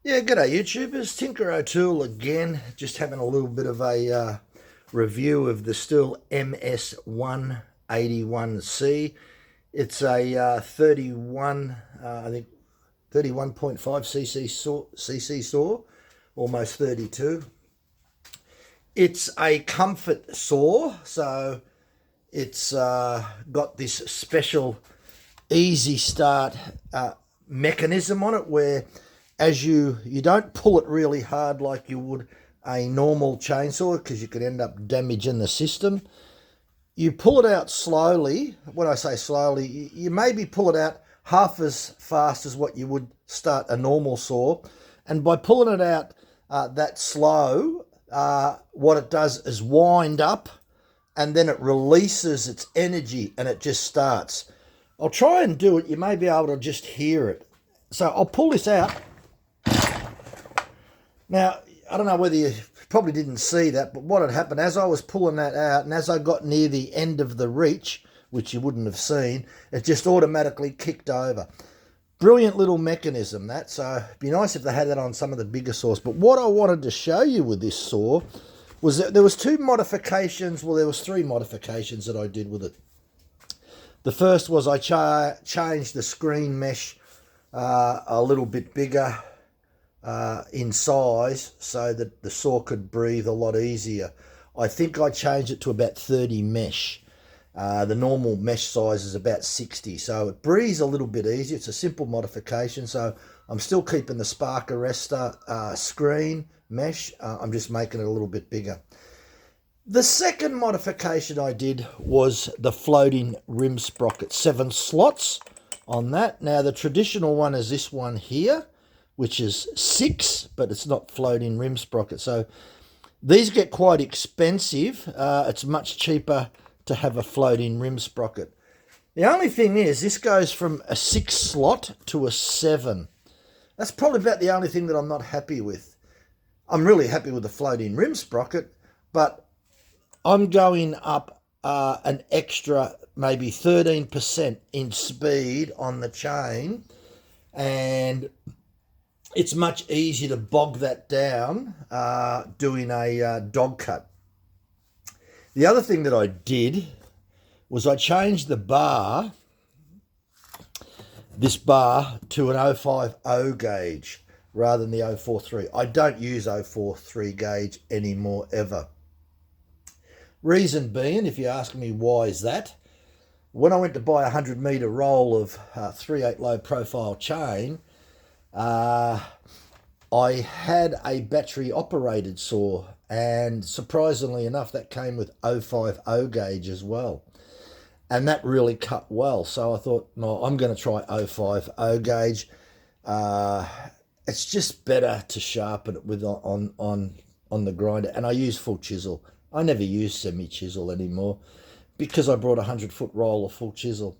Yeah, g'day YouTubers. Tinker O'Toole again, just having a little bit of a review of the Stihl MS181C. It's a 31, I think 31.5 cc saw, almost 32. It's a comfort saw, so it's got this special easy start mechanism on it where as you don't pull it really hard like you would a normal chainsaw because you could end up damaging the system. You pull it out slowly. When I say slowly, you maybe pull it out half as fast as what you would start a normal saw. And by pulling it out that slow, what it does is wind up and then it releases its energy and it just starts. I'll try and do it. You may be able to just hear it. So I'll pull this out. Now, I don't know whether you probably didn't see that, but what had happened as I was pulling that out and as I got near the end of the reach, which you wouldn't have seen, it just automatically kicked over. Brilliant little mechanism that, so it'd be nice if they had that on some of the bigger saws. But what I wanted to show you with this saw was that there was two modifications, well there was three modifications that I did with it. The first was I changed the screen mesh a little bit bigger in size so that the saw could breathe a lot easier. I think I changed it to about 30 mesh. The normal mesh size is about 60, so it breathes a little bit easier. It's a simple modification, so I'm still keeping the spark arrestor screen mesh. I'm just making it a little bit bigger. The second modification I did was the floating rim sprocket, 7 slots on that. Now the traditional one is this one here, which is 6, but it's not floating rim sprocket. So these get quite expensive. It's much cheaper to have a floating rim sprocket. The only thing is this goes from a 6 slot to a 7. That's probably about the only thing that I'm not happy with. I'm really happy with the floating rim sprocket, but I'm going up an extra maybe 13% in speed on the chain, and it's much easier to bog that down doing a dog cut. The other thing that I did was I changed the bar, this bar, to an 050 gauge rather than the 043. I don't use 043 gauge anymore ever. Reason being, if you ask me why is that, when I went to buy a 100-metre roll of 3/8 low profile chain, I had a battery operated saw, and surprisingly enough that came with 050 gauge as well, and that really cut well. So I thought, no, I'm going to try 050 gauge. It's just better to sharpen it with on the grinder, and I use full chisel. I never use semi chisel anymore because I brought a 100-foot roll of full chisel.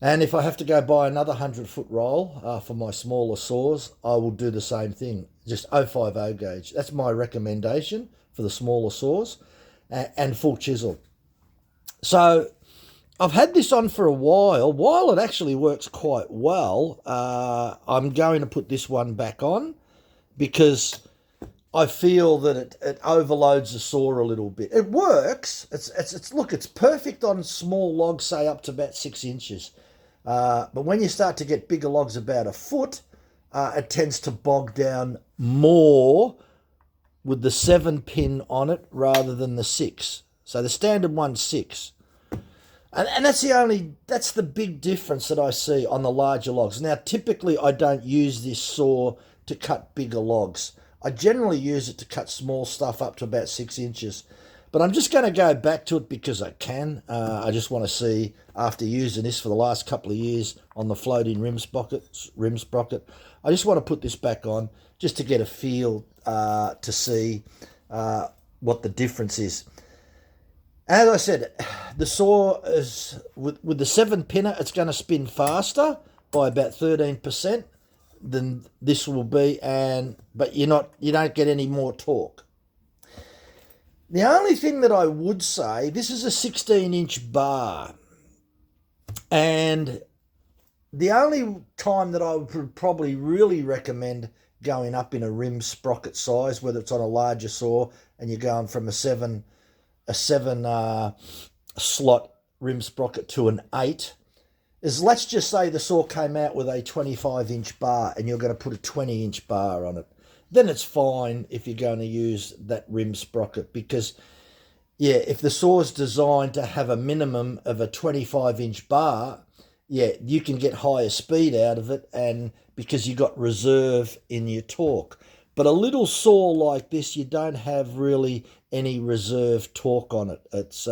And if I have to go buy another 100-foot roll for my smaller saws, I will do the same thing. Just 050 gauge. That's my recommendation for the smaller saws, and full chisel. So I've had this on for a while. While it actually works quite well, I'm going to put this one back on because I feel that it overloads the saw a little bit. It works. It's perfect on small logs, say up to about 6 inches. But when you start to get bigger logs about a foot, it tends to bog down more with the 7-pin on it rather than the 6. So the standard one's 6. And that's the big difference that I see on the larger logs. Now, typically I don't use this saw to cut bigger logs. I generally use it to cut small stuff up to about 6 inches. But I'm just going to go back to it because I can. I just want to see, after using this for the last couple of years on the floating rim sprocket, I just want to put this back on just to get a feel to see what the difference is. As I said, the saw is, with the 7-pinner, it's going to spin faster by about 13% than this will be, but you don't get any more torque. The only thing that I would say, this is a 16-inch bar, and The only time that I would probably really recommend going up in a rim sprocket size, whether it's on a larger saw and you're going from a seven slot rim sprocket to an 8, is, let's just say the saw came out with a 25-inch bar and you're going to put a 20-inch bar on it. Then it's fine if you're going to use that rim sprocket, because yeah, if the saw's designed to have a minimum of a 25-inch bar, yeah, you can get higher speed out of it, and because you got reserve in your torque. But a little saw like this, you don't have really any reserve torque on it. It's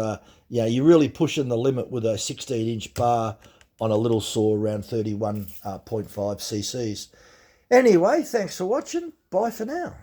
yeah, you're really pushing the limit with a 16-inch bar on a little saw around 31.5 cc's. Anyway, thanks for watching. Bye for now.